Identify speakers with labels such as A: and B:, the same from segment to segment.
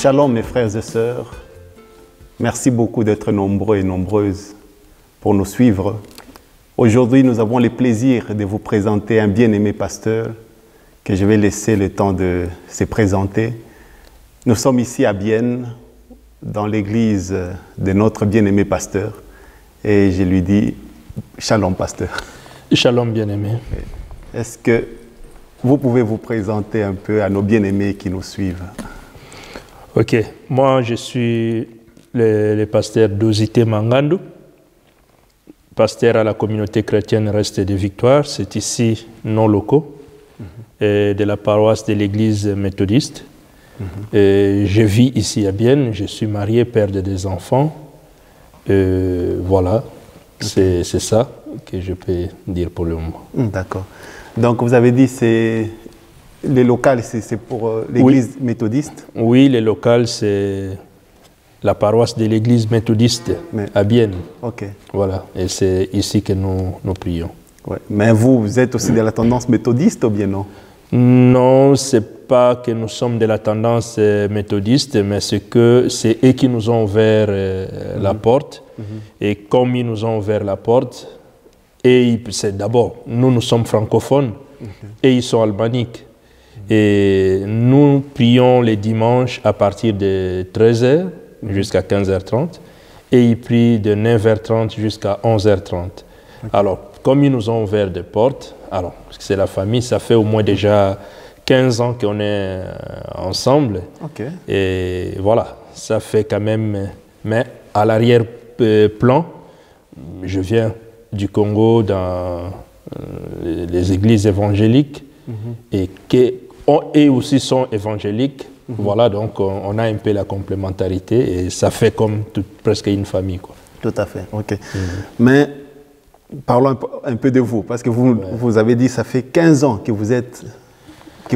A: Shalom mes frères et sœurs, merci beaucoup d'être nombreux et nombreuses pour nous suivre. Aujourd'hui, nous avons le plaisir de vous présenter un bien-aimé pasteur que je vais laisser le temps de se présenter. Nous sommes ici à Bienne, dans l'église de notre bien-aimé pasteur, et je lui dis Shalom pasteur.
B: Shalom bien-aimé.
A: Est-ce que vous pouvez vous présenter un peu à nos bien-aimés qui nous suivent?
B: Ok, moi je suis le pasteur Dosité Mangandou, pasteur à la communauté chrétienne Reste de Victoire, c'est ici nos locaux, et de la paroisse de l'église méthodiste. Et je vis ici à Bienne, je suis marié, père de 2 enfants, voilà, c'est ça que je peux dire pour le moment.
A: D'accord. Donc vous avez dit c'est les locales, c'est pour l'église méthodiste?
B: Oui, les locales, c'est la paroisse de l'église méthodiste à Bienne.
A: Ok.
B: Voilà, et c'est ici que nous prions.
A: Ouais. Mais vous êtes aussi de la tendance méthodiste ou bien non?
B: Non, c'est pas que nous sommes de la tendance méthodiste, mais c'est que c'est eux qui nous ont ouvert la porte. Et comme ils nous ont ouvert la porte, et c'est d'abord, nous sommes francophones et ils sont albaniques. Et nous prions les dimanches à partir de 13h jusqu'à 15h30 et ils prient de 9h30 jusqu'à 11h30. Alors, comme ils nous ont ouvert des portes, alors c'est la famille, ça fait au moins déjà 15 ans qu'on est ensemble. Et voilà, ça fait quand même, mais à l'arrière-plan, je viens du Congo dans les églises évangéliques et eux aussi sont évangéliques. Voilà, donc on a un peu la complémentarité et ça fait comme presque une famille, quoi.
A: Tout à fait, ok. Mais parlons un peu de vous, parce que vous avez dit que ça fait 15 ans que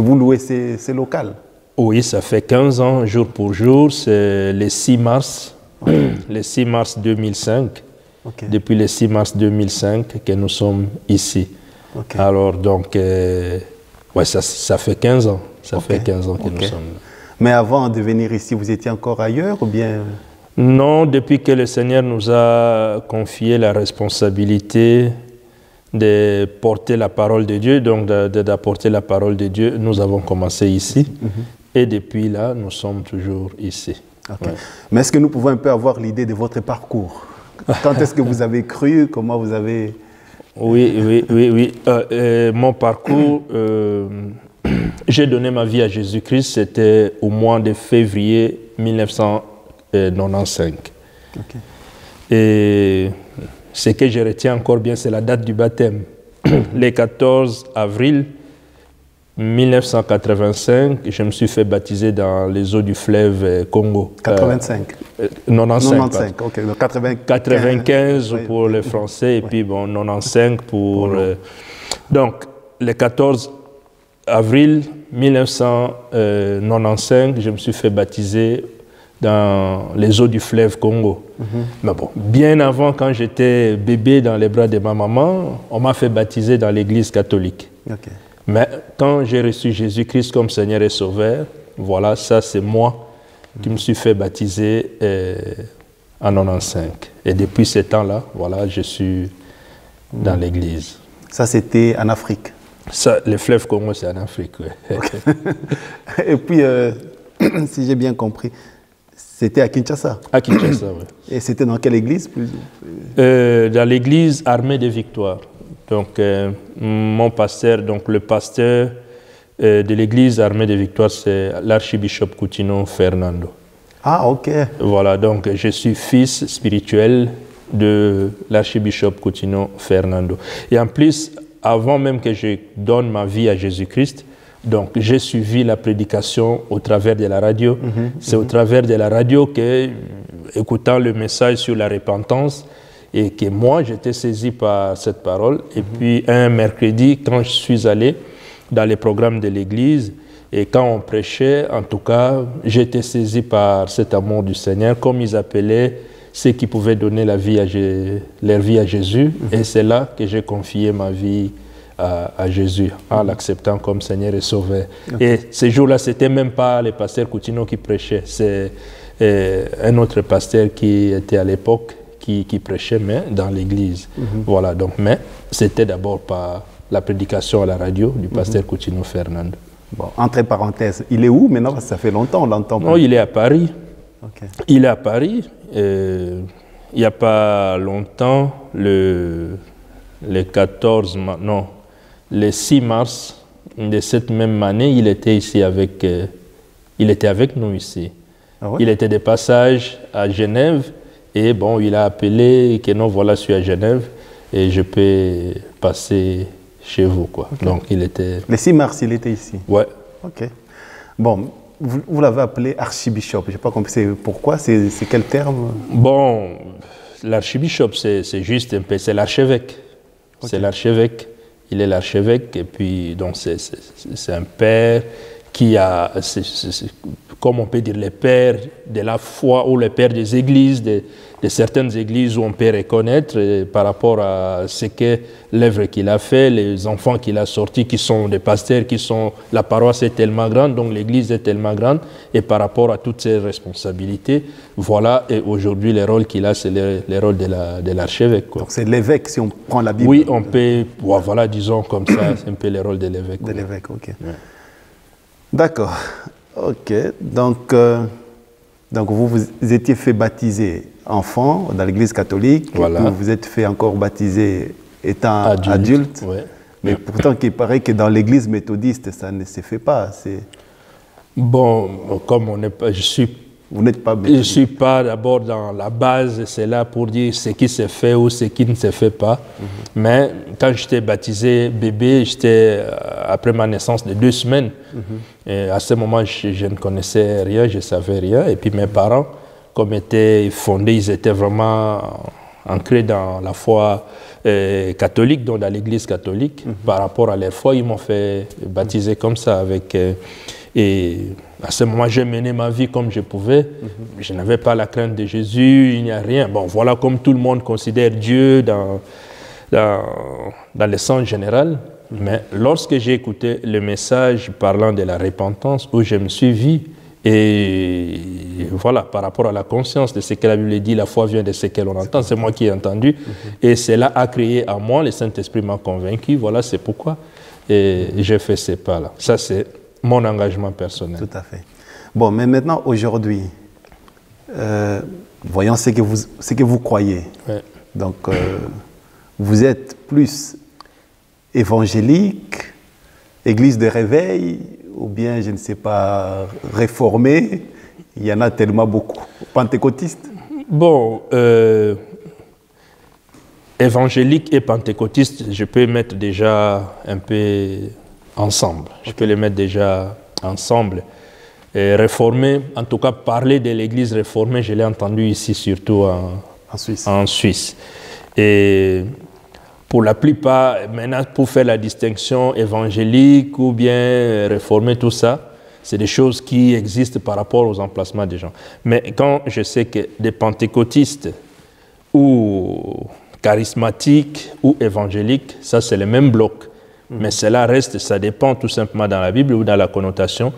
A: vous louez ces locales. Oui,
B: ça fait 15 ans, jour pour jour. C'est le 6 mars, le 6 mars 2005. Depuis le 6 mars 2005 que nous sommes ici. Alors donc, ouais, ça fait 15 ans. Ça fait 15 ans que nous sommes là.
A: Mais avant de venir ici, vous étiez encore ailleurs ou bien?
B: Non, depuis que le Seigneur nous a confié la responsabilité de porter la parole de Dieu, donc d'apporter la parole de Dieu, nous avons commencé ici. Et depuis là, nous sommes toujours ici.
A: Ouais. Mais est-ce que nous pouvons un peu avoir l'idée de votre parcours? Quand est-ce que vous avez cru? Comment vous avez...
B: Oui. Mon parcours, j'ai donné ma vie à Jésus-Christ, c'était au mois de février 1995. Et ce que je retiens encore bien, c'est la date du baptême. Le 14 avril 1985, je me suis fait baptiser dans les eaux du fleuve Congo.
A: 85
B: 95,
A: ok. Donc
B: 95 pour les Français et puis bon, 95 pour... Donc, le 14 avril 1995, je me suis fait baptiser dans les eaux du fleuve Congo. Mais bon, bien avant, quand j'étais bébé dans les bras de ma maman, on m'a fait baptiser dans l'église catholique. Mais quand j'ai reçu Jésus-Christ comme Seigneur et Sauveur, voilà, ça c'est moi qui me suis fait baptiser en 95. Et depuis ce temps-là, voilà, je suis dans l'église.
A: Ça c'était en Afrique?
B: Ça, le fleuve Congo, c'est en Afrique, oui.
A: Et puis, si j'ai bien compris, c'était à Kinshasa? À
B: Kinshasa, oui.
A: Et c'était dans quelle église?
B: Dans l'église Armée de Victoire. Donc, mon pasteur, donc le pasteur de l'église Armée de Victoire, c'est l'archibishop Coutinho Fernando.
A: Ah, ok.
B: Voilà, donc je suis fils spirituel de l'archibishop Coutinho Fernando. Et en plus, avant même que je donne ma vie à Jésus-Christ, donc j'ai suivi la prédication au travers de la radio. C'est au travers de la radio que, écoutant le message sur la repentance, et que moi, j'étais saisi par cette parole. Et puis, un mercredi, quand je suis allé dans les programmes de l'Église, et quand on prêchait, en tout cas, j'étais saisi par cet amour du Seigneur, comme ils appelaient ceux qui pouvaient donner leur vie à Jésus. Et c'est là que j'ai confié ma vie à Jésus, en l'acceptant comme Seigneur et Sauveur. Et ces jours-là, ce n'était même pas le pasteur Coutinho qui prêchait, c'est un autre pasteur qui était à l'époque qui prêchait, mais dans l'église. Voilà, donc, mais c'était d'abord par la prédication à la radio du pasteur Coutinho Fernando.
A: Bon, entre parenthèses, il est où maintenant? Ça fait longtemps, on l'entend.
B: Non, il est à Paris.
A: Okay.
B: Il est à Paris. Il n'y a pas longtemps, le 14, non, le 6 mars de cette même année, il était ici avec, il était avec nous ici.
A: Ah ouais?
B: Il était de passage à Genève et bon, il a appelé que non, voilà, je suis à Genève et je peux passer chez vous, quoi. Okay. Donc, il était...
A: Le 6 mars, il était ici?
B: Ouais.
A: Ok. Bon, vous l'avez appelé archibishop. Je n'ai pas compris pourquoi, c'est quel terme?
B: Bon, l'archibishop, c'est juste un peu, c'est l'archevêque. Okay. C'est l'archevêque. Il est l'archevêque et puis donc c'est un père qui a, comme on peut dire, le père de la foi ou le père des églises, de certaines églises où on peut reconnaître par rapport à ce que l'œuvre qu'il a fait, les enfants qu'il a sortis qui sont des pasteurs, la paroisse est tellement grande, donc l'église est tellement grande et par rapport à toutes ces responsabilités, voilà, et aujourd'hui le rôle qu'il a, c'est le rôle de l'archevêque.
A: Donc c'est l'évêque si on prend la Bible?
B: Oui, on peut, voilà, disons comme ça, c'est un peu le rôle de l'évêque.
A: De l'évêque, ok. Ouais. D'accord, ok. Donc vous étiez fait baptiser enfant dans l'église catholique,
B: voilà.
A: Vous vous êtes fait encore baptiser étant adulte.
B: Ouais.
A: Mais pourtant, il paraît que dans l'église méthodiste, ça ne se fait pas.
B: Bon, comme on n'est pas,
A: vous n'êtes pas méthodiste.
B: Je ne suis pas d'abord dans la base, c'est là pour dire ce qui se fait ou ce qui ne se fait pas. Mais quand j'étais baptisé bébé, j'étais après ma naissance de 2 semaines. Et à ce moment, je ne connaissais rien, je ne savais rien. Et puis mes parents, comme étaient fondés, ils étaient vraiment ancrés dans la foi catholique, donc dans l'église catholique. Par rapport à leur foi, ils m'ont fait baptiser comme ça avec... et à ce moment, j'ai mené ma vie comme je pouvais. Je n'avais pas la crainte de Jésus, il n'y a rien. Bon, voilà comme tout le monde considère Dieu dans le sens général. Mais lorsque j'ai écouté le message parlant de la repentance, où je me suis vu, et voilà, par rapport à la conscience de ce que la Bible dit, la foi vient de ce que l'on entend, c'est moi qui ai entendu. Et cela a créé en moi, le Saint-Esprit m'a convaincu, voilà, c'est pourquoi j'ai fait ces pas-là. Ça, c'est mon engagement personnel.
A: Tout à fait. Bon, mais maintenant, aujourd'hui, voyons ce que vous croyez.
B: Ouais.
A: Donc, vous êtes plus évangélique, église de réveil, ou bien, je ne sais pas, réformé. Il y en a tellement beaucoup. Pentecôtiste?
B: Bon, évangélique et pentecôtiste, je peux mettre déjà un peu ensemble. Je peux les mettre déjà ensemble. Et réformé, en tout cas, parler de l'église réformée, je l'ai entendu ici, surtout en Suisse. Et pour la plupart, maintenant, pour faire la distinction évangélique ou bien réformée, tout ça, c'est des choses qui existent par rapport aux emplacements des gens. Mais quand je sais que des pentecôtistes ou charismatiques ou évangéliques, ça c'est le même bloc. Mais cela reste, ça dépend tout simplement dans la Bible ou dans la connotation.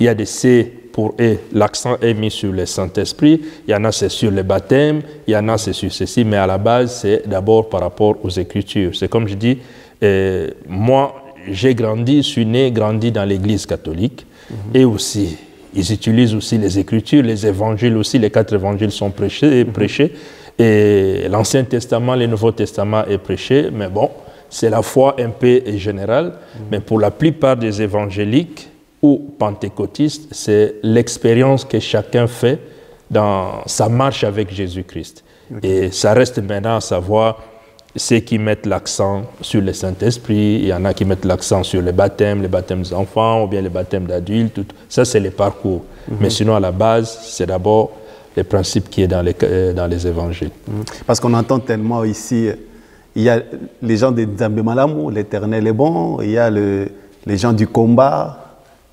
B: Il y a des C pour eux, l'accent est mis sur le Saint-Esprit, il y en a c'est sur le baptême, il y en a c'est sur ceci, mais à la base c'est d'abord par rapport aux Écritures. C'est comme je dis, moi j'ai grandi, je suis né, grandi dans l'Église catholique et aussi, ils utilisent aussi les Écritures, les évangiles aussi, les 4 évangiles sont prêchés et l'Ancien Testament, le Nouveau Testament est prêché, mais bon, c'est la foi un peu générale, mais pour la plupart des évangéliques ou pentecôtistes, c'est l'expérience que chacun fait dans sa marche avec Jésus-Christ. Okay. Et ça reste maintenant à savoir ceux qui mettent l'accent sur le Saint-Esprit, il y en a qui mettent l'accent sur le baptême des enfants ou bien le baptême d'adultes, ça c'est le parcours. Mais sinon à la base, c'est d'abord le principe qui est dans les évangiles.
A: Parce qu'on entend tellement ici, il y a les gens de Nzambé-Malamu, l'Éternel est bon, il y a les gens du combat,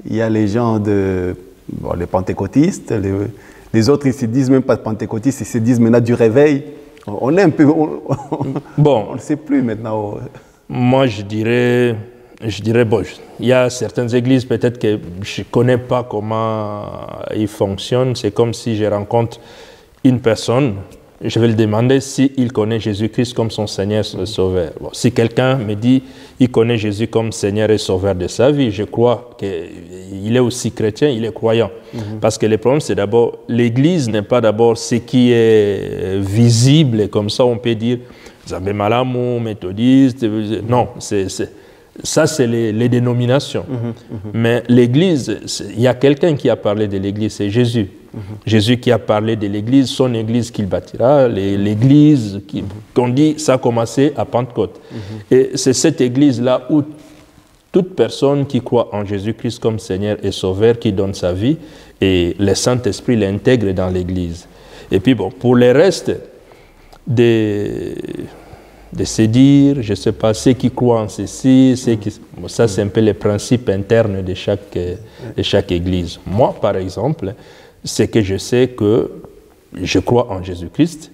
A: il y a les gens les pentecôtistes, les autres ils se disent même pas pentecôtistes, ils se disent maintenant du réveil. On est un peu, on ne sait plus maintenant.
B: Moi, je dirais, bon, il y a certaines églises peut-être que je ne connais pas comment ils fonctionnent. C'est comme si je rencontre une personne, je vais lui demander s'il connaît Jésus-Christ comme son Seigneur et Sauveur. Bon, si quelqu'un me dit qu'il connaît Jésus comme Seigneur et Sauveur de sa vie, je crois qu'il est aussi chrétien, il est croyant. Parce que le problème, c'est d'abord, l'Église n'est pas d'abord ce qui est visible, et comme ça on peut dire, Zambé Malamu, méthodiste, non, ça c'est les dénominations. Mais l'Église, il y a quelqu'un qui a parlé de l'Église, c'est Jésus. Jésus qui a parlé de l'Église, son Église qu'il bâtira, l'Église qu'on dit, ça a commencé à Pentecôte. Et c'est cette Église-là où toute personne qui croit en Jésus-Christ comme Seigneur et Sauveur, qui donne sa vie, et le Saint-Esprit l'intègre dans l'Église. Et puis bon, pour le reste, de se dire, je ne sais pas, ceux qui croient en ceci, ça c'est un peu les principes internes de chaque Église. Moi, par exemple, c'est que je sais que je crois en Jésus-Christ,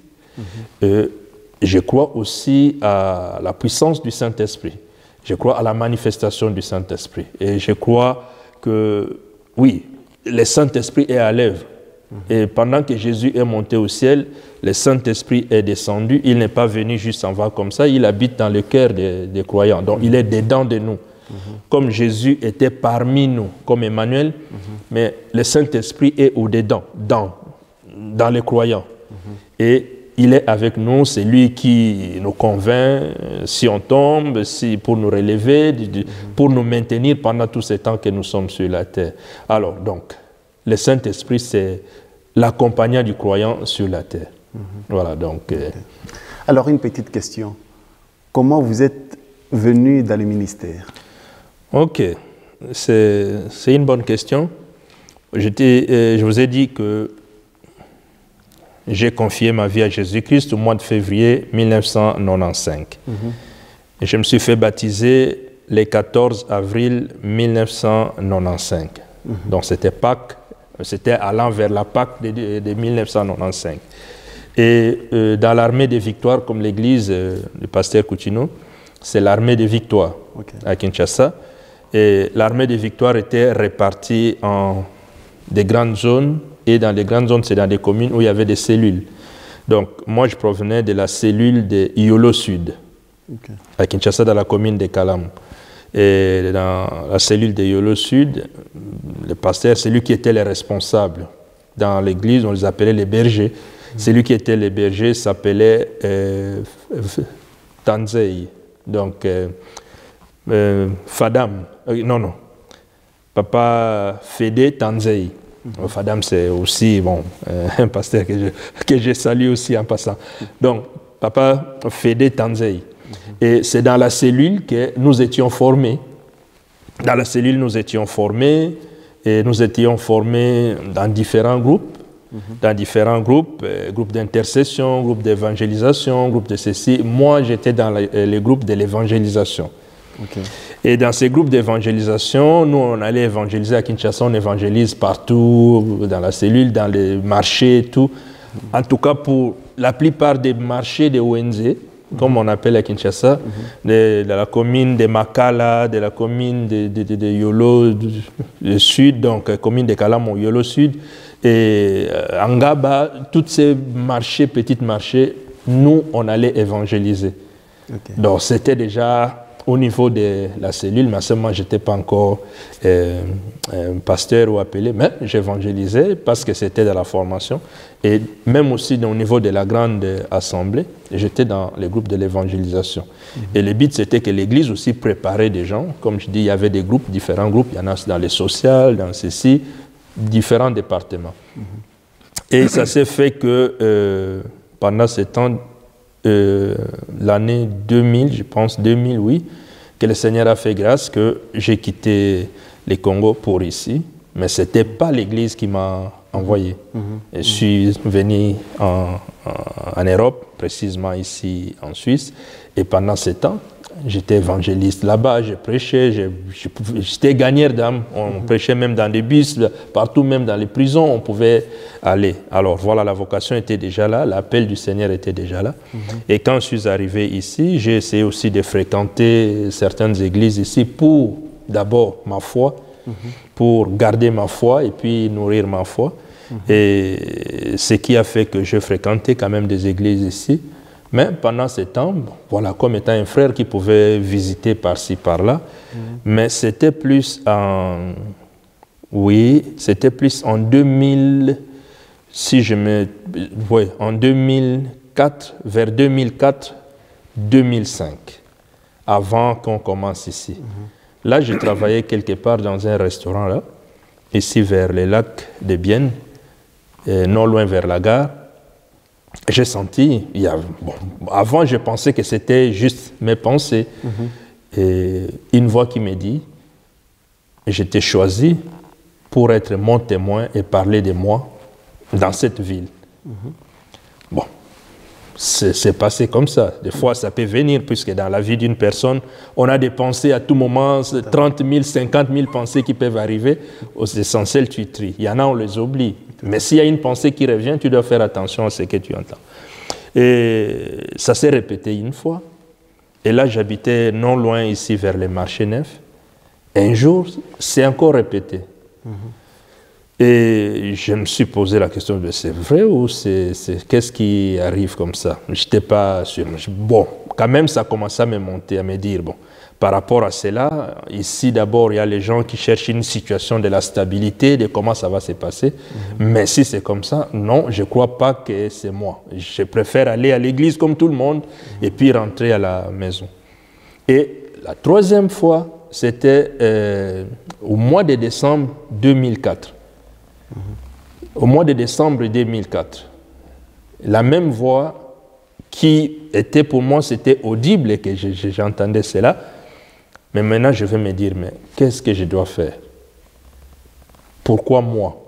B: je crois aussi à la puissance du Saint-Esprit, je crois à la manifestation du Saint-Esprit, et je crois que, oui, le Saint-Esprit est à l'œuvre. Et pendant que Jésus est monté au ciel, le Saint-Esprit est descendu, il n'est pas venu juste en bas comme ça, il habite dans le cœur des croyants, donc il est dedans de nous. Comme Jésus était parmi nous, comme Emmanuel, mais le Saint-Esprit est au-dedans, dans les croyants. Et il est avec nous, c'est lui qui nous convainc si on tombe, pour nous relever, pour nous maintenir pendant tout ce temps que nous sommes sur la terre. Alors, donc, le Saint-Esprit, c'est l'accompagnant du croyant sur la terre. Voilà, donc...
A: Alors, une petite question. Comment vous êtes venu dans le ministère?
B: Ok, c'est une bonne question. Je vous ai dit que j'ai confié ma vie à Jésus-Christ au mois de février 1995. Et je me suis fait baptiser le 14 avril 1995. Donc c'était Pâques, c'était allant vers la Pâques de 1995. Et dans l'armée des victoires, comme l'église du pasteur Coutinho, c'est l'armée des victoires à Kinshasa. Et l'armée des victoires était répartie en des grandes zones, et dans les grandes zones, c'est dans des communes où il y avait des cellules. Donc, moi, je provenais de la cellule de Yolo Sud, à Kinshasa, dans la commune de Kalamu. Et dans la cellule de Yolo Sud, le pasteur, c'est lui qui était le responsable. Dans l'église, on les appelait les bergers. Celui qui était le berger s'appelait Tanzei. Donc, Fadam, non, Papa Fédé Tanzei. Fadam, c'est aussi un pasteur que je salue aussi en passant. Donc, Papa Fédé Tanzei. Et c'est dans la cellule que nous étions formés. Dans la cellule, nous étions formés, et nous étions formés dans différents groupes. Groupes d'intercession, groupes d'évangélisation, groupes de ceci. Moi, j'étais dans les groupes de l'évangélisation. Et dans ces groupes d'évangélisation, nous, on allait évangéliser à Kinshasa, on évangélise partout, dans la cellule, dans les marchés et tout. En tout cas, pour la plupart des marchés de ONG, comme on appelle à Kinshasa, de la commune de Makala, de la commune de Yolo Sud, donc commune de Kalamu, Yolo Sud, et Angaba, tous ces marchés, petits marchés, nous, on allait évangéliser. Donc, c'était déjà au niveau de la cellule, mais à ce moment, je n'étais pas encore pasteur ou appelé, mais j'évangélisais parce que c'était dans la formation. Et même aussi au niveau de la grande assemblée, j'étais dans les groupes de l'évangélisation. Et le but, c'était que l'Église aussi préparait des gens. Comme je dis, il y avait des groupes, différents groupes. Il y en a dans les sociales, dans ceci, différents départements. Et ça s'est fait que pendant ce temps, l'année 2000, je pense 2000, oui, que le Seigneur a fait grâce que j'ai quitté le Congo pour ici, mais ce n'était pas l'Église qui m'a envoyé. Je suis venu en Europe, précisément ici en Suisse. Et pendant ce temps, j'étais évangéliste là-bas, je prêchais, j'étais gagneur d'âme. On prêchait même dans des bus, partout, même dans les prisons, on pouvait aller. Alors voilà, la vocation était déjà là, l'appel du Seigneur était déjà là. Et quand je suis arrivé ici, j'ai essayé aussi de fréquenter certaines églises ici pour d'abord ma foi, pour garder ma foi et puis nourrir ma foi. Et ce qui a fait que je fréquentais quand même des églises ici. Mais pendant ce temps, voilà, comme étant un frère qui pouvait visiter par-ci, par-là, mais c'était plus en... Oui, c'était plus en 2000, si je me... Oui, en 2004, vers 2004, 2005, avant qu'on commence ici. Là, je travaillais quelque part dans un restaurant, là, ici vers les lacs de Bienne, non loin vers la gare. J'ai senti, avant je pensais que c'était juste mes pensées, et une voix qui me dit, j'étais choisi pour être mon témoin et parler de moi dans cette ville. Bon, c'est passé comme ça. Des fois, ça peut venir, puisque dans la vie d'une personne, on a des pensées à tout moment, 30 000, 50 000 pensées qui peuvent arriver. Aux essentiels, tu tries. Il y en a, on les oublie. Mais s'il y a une pensée qui revient, tu dois faire attention à ce que tu entends. Et ça s'est répété une fois. Et là, j'habitais non loin ici, vers les marchés neufs. Un jour, c'est encore répété. Et je me suis posé la question, c'est vrai ou qu'est-ce qui arrive comme ça? Je n'étais pas sûr. Bon, quand même, ça commençait à me monter, à me dire, bon, par rapport à cela, ici d'abord, il y a les gens qui cherchent une situation de la stabilité, de comment ça va se passer. Mais si c'est comme ça, non, je ne crois pas que c'est moi. Je préfère aller à l'église comme tout le monde et puis rentrer à la maison. Et la troisième fois, c'était au mois de décembre 2004. Au mois de décembre 2004, la même voix qui était pour moi, c'était audible et que j'entendais cela. Mais maintenant, je vais me dire, mais qu'est-ce que je dois faire? Pourquoi moi?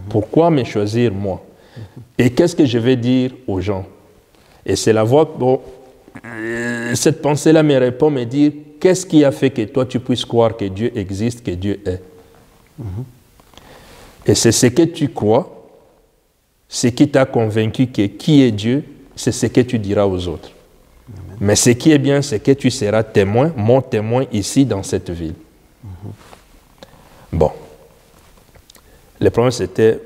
B: Pourquoi me choisir moi? Et qu'est-ce que je vais dire aux gens? Et c'est la voix, bon, cette pensée-là me répond, me dire, qu'est-ce qui a fait que toi, tu puisses croire que Dieu existe, que Dieu est? Et c'est ce que tu crois, ce qui t'a convaincu que qui est Dieu, c'est ce que tu diras aux autres. Amen. Mais ce qui est bien, c'est que tu seras témoin, mon témoin ici dans cette ville. Bon. Le problème, c'était,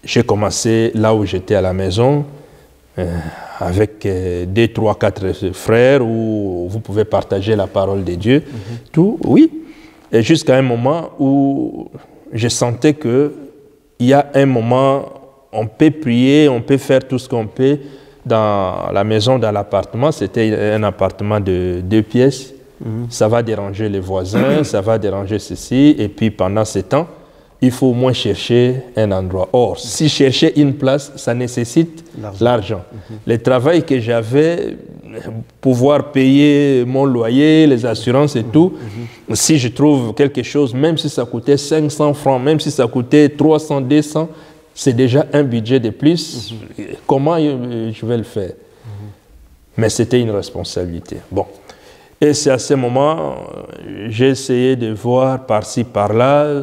B: j'ai commencé là où j'étais à la maison, avec 2, 3, 4 frères, où vous pouvez partager la parole de Dieu. Tout, oui. Et jusqu'à un moment où je sentais qu'il y a un moment, on peut prier, on peut faire tout ce qu'on peut dans la maison, dans l'appartement. C'était un appartement de 2 pièces. Ça va déranger les voisins, ça va déranger ceci. Et puis pendant ce temps, il faut au moins chercher un endroit. Or, si chercher une place, ça nécessite l'argent. Le travail que j'avais, pouvoir payer mon loyer, les assurances et tout, si je trouve quelque chose, même si ça coûtait 500 francs, même si ça coûtait 300, 200, c'est déjà un budget de plus. Comment je vais le faire? Mais c'était une responsabilité. Bon. Et c'est à ce moment, j'ai essayé de voir par-ci, par-là,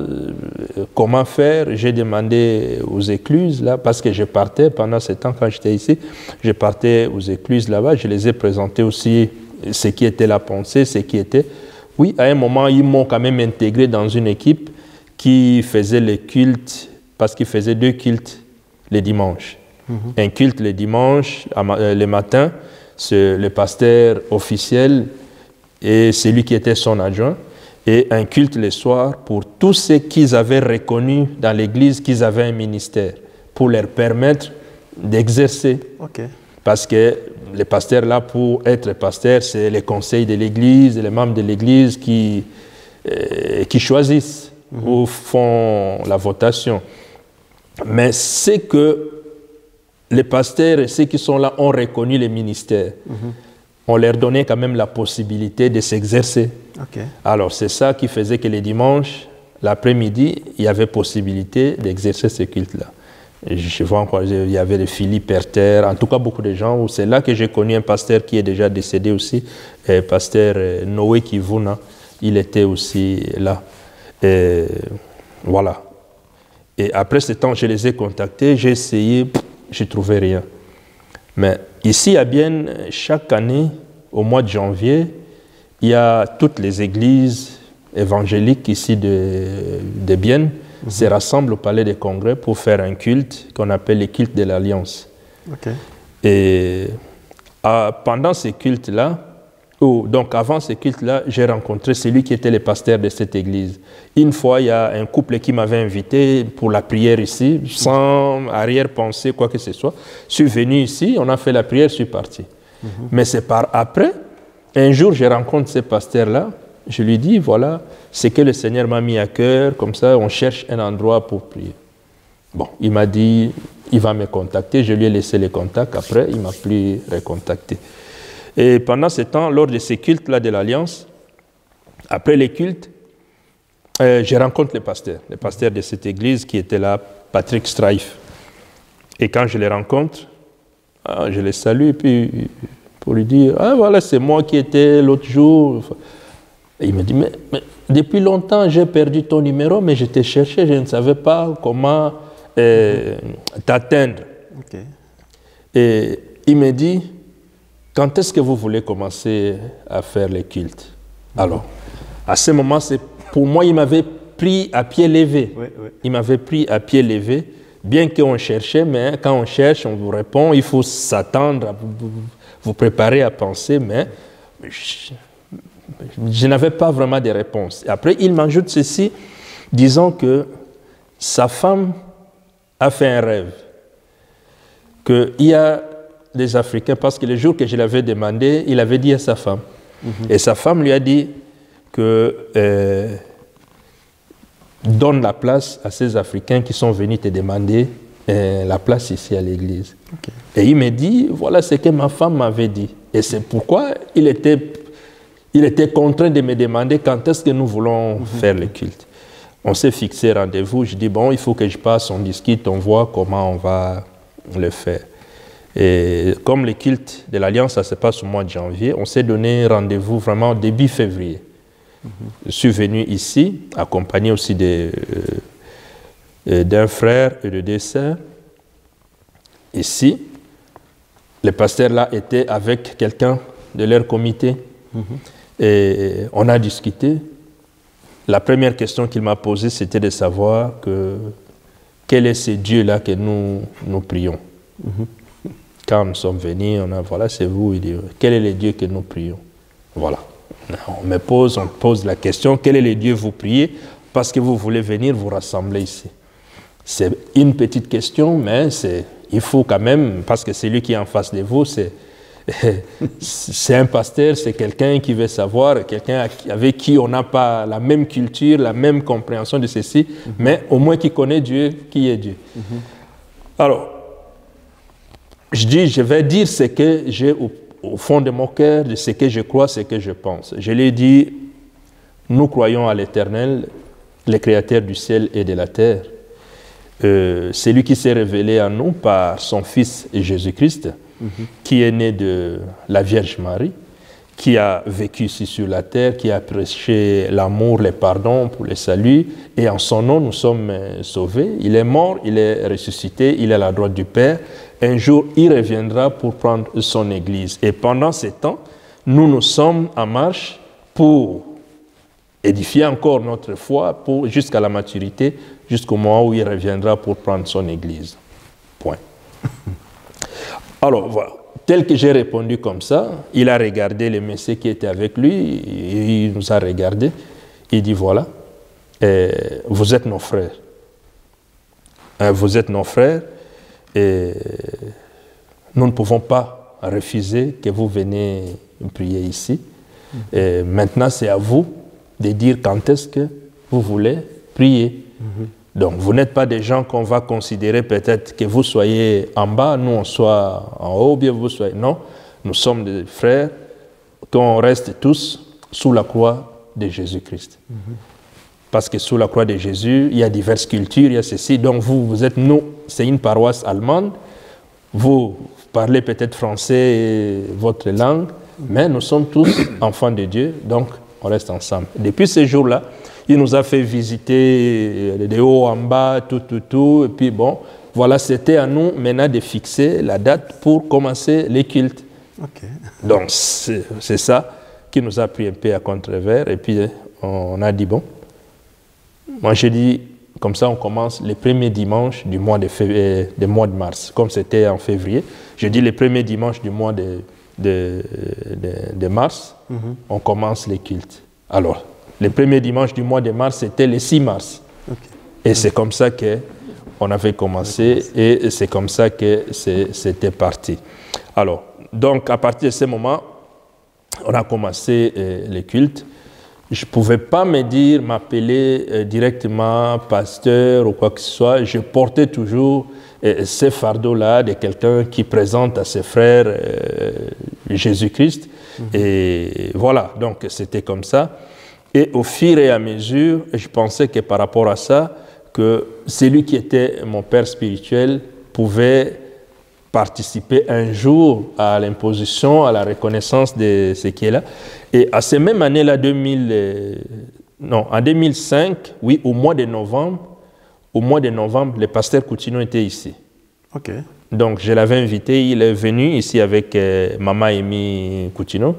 B: comment faire. J'ai demandé aux écluses, là, parce que je partais pendant ce temps, quand j'étais ici, je partais aux écluses là-bas, je les ai présentés aussi ce qui était la pensée, ce qui était... Oui, à un moment, ils m'ont quand même intégré dans une équipe qui faisait les cultes, parce qu'ils faisaient 2 cultes les dimanches. Un culte le dimanche, le matin, c'est le pasteur officiel et celui qui était son adjoint, et un culte le soir pour tous ceux qu'ils avaient reconnus dans l'église qu'ils avaient un ministère, pour leur permettre d'exercer. Parce que les pasteurs là, pour être pasteur, c'est les conseils de l'église, les membres de l'église qui choisissent ou font la votation. Mais c'est que les pasteurs et ceux qui sont là ont reconnu les ministères. On leur donnait quand même la possibilité de s'exercer. Alors c'est ça qui faisait que les dimanches, l'après-midi, il y avait possibilité d'exercer ce culte-là. Et je vois encore, il y avait des Philippe Herter, en tout cas beaucoup de gens. C'est là que j'ai connu un pasteur qui est déjà décédé aussi, pasteur Noé Kivuna. Il était aussi là. Et voilà. Et après ce temps, je les ai contactés, j'ai essayé, je ne trouvais rien. Mais ici à Bienne, chaque année, au mois de janvier, il y a toutes les églises évangéliques ici de Bienne se rassemblent au Palais des Congrès pour faire un culte qu'on appelle le culte de l'Alliance.
A: Okay.
B: Et pendant ces cultes-là, donc avant ces cultes-là, j'ai rencontré celui qui était le pasteur de cette église. Une fois, il y a un couple qui m'avait invité pour la prière ici, sans arrière-pensée, quoi que ce soit. Je suis venu ici, on a fait la prière, je suis parti. Mais c'est par après, un jour, je rencontre ce pasteur-là, je lui dis, voilà, c'est que le Seigneur m'a mis à cœur, comme ça, on cherche un endroit pour prier. Bon, il m'a dit, il va me contacter, je lui ai laissé les contacts, après, il m'a plus recontacté. Et pendant ce temps, lors de ces cultes-là de l'Alliance, après les cultes, je rencontre le pasteur de cette église qui était là, Patrick Strife. Et quand je le rencontre, je le salue, puis pour lui dire, ah voilà, c'est moi qui étais l'autre jour. Et il me dit, mais depuis longtemps, j'ai perdu ton numéro, mais je t'ai cherché, je ne savais pas comment t'atteindre.
A: Okay.
B: Et il me dit, quand est-ce que vous voulez commencer à faire les cultes? Alors, à ce moment, pour moi, il m'avait pris à pied levé.
A: Oui, oui.
B: Il m'avait pris à pied levé, bien qu'on cherchait, mais quand on cherche, on vous répond, il faut s'attendre, vous préparer à penser, mais je n'avais pas vraiment de réponse. Et après, il m'ajoute ceci, disant que sa femme a fait un rêve, qu'il y a des Africains, parce que le jour que je l'avais demandé, il avait dit à sa femme. Et sa femme lui a dit que donne la place à ces Africains qui sont venus te demander la place ici à l'église. Okay. Et il me dit, voilà ce que ma femme m'avait dit. Et c'est pourquoi il était contraint de me demander quand est-ce que nous voulons faire le culte. On s'est fixé rendez-vous. Je dis, bon, il faut que je passe, on discute, on voit comment on va le faire. Et comme le culte de l'Alliance, ça se passe au mois de janvier, on s'est donné rendez-vous vraiment début février. Je suis venu ici, accompagné aussi d'un frère et de deux sœurs. Ici, le pasteur là était avec quelqu'un de leur comité. Et on a discuté. La première question qu'il m'a posée, c'était de savoir quel est ce Dieu-là que nous prions. Quand nous sommes venus, on a, voilà, c'est vous, il dit, quel est le Dieu que nous prions? Voilà. On pose la question, quel est le Dieu que vous priez? Parce que vous voulez venir vous rassembler ici. C'est une petite question, mais il faut quand même, parce que celui qui est en face de vous, c'est un pasteur, c'est quelqu'un qui veut savoir, quelqu'un avec qui on n'a pas la même culture, la même compréhension de ceci, mais au moins qui connaît Dieu, qui est Dieu. Alors, je vais dire ce que j'ai au fond de mon cœur, de ce que je crois, ce que je pense. Je l'ai dit, nous croyons à l'Éternel, le Créateur du ciel et de la terre. C'est lui qui s'est révélé à nous par son Fils Jésus-Christ, qui est né de la Vierge Marie, qui a vécu ici sur la terre, qui a prêché l'amour, le pardon pour le salut, et en son nom nous sommes sauvés. Il est mort, il est ressuscité, il est à la droite du Père. Un jour, il reviendra pour prendre son Église. Et pendant ce temps, nous sommes en marche pour édifier encore notre foi jusqu'à la maturité, jusqu'au moment où il reviendra pour prendre son Église. Point. Alors, voilà. Tel que j'ai répondu comme ça, il a regardé les messieurs qui étaient avec lui, il nous a regardé, il dit, voilà, vous êtes nos frères. Vous êtes nos frères, et nous ne pouvons pas refuser que vous venez prier ici. Et maintenant, c'est à vous de dire quand est-ce que vous voulez prier. Donc, vous n'êtes pas des gens qu'on va considérer peut-être que vous soyez en bas, nous on soit en haut, bien vous soyez... Non, nous sommes des frères, qu'on reste tous sous la croix de Jésus-Christ. Parce que sous la croix de Jésus, il y a diverses cultures, il y a ceci. Donc vous êtes, nous, c'est une paroisse allemande. Vous parlez peut-être français et votre langue, mais nous sommes tous enfants de Dieu, donc on reste ensemble. Depuis ce jour-là, il nous a fait visiter de haut en bas, tout. Et puis bon, voilà, c'était à nous maintenant de fixer la date pour commencer les cultes.
A: Okay.
B: Donc c'est ça qui nous a pris un peu à contre-vert. Et puis on a dit, bon, moi j'ai dit, comme ça on commence les premiers dimanches du mois de mars, comme c'était en février. Je dis les premiers dimanches du mois de mars, on commence les cultes. Alors, les premiers dimanches du mois de mars, c'était le 6 mars. Okay. Et c'est comme ça qu'on avait commencé et c'est comme ça que c'était parti. Alors, donc à partir de ce moment, on a commencé les cultes. Je ne pouvais pas m'appeler directement pasteur ou quoi que ce soit. Je portais toujours ce fardeau-là de quelqu'un qui présente à ses frères Jésus-Christ. Et voilà, donc c'était comme ça. Et au fur et à mesure, je pensais que par rapport à ça, que celui qui était mon père spirituel pouvait participer un jour à l'imposition, à la reconnaissance de ce qui est là. Et à ces mêmes années-là, en 2005, oui, au mois de novembre, le pasteur Coutinho était ici.
A: Okay.
B: Donc je l'avais invité, il est venu ici avec Maman Amy Coutinho.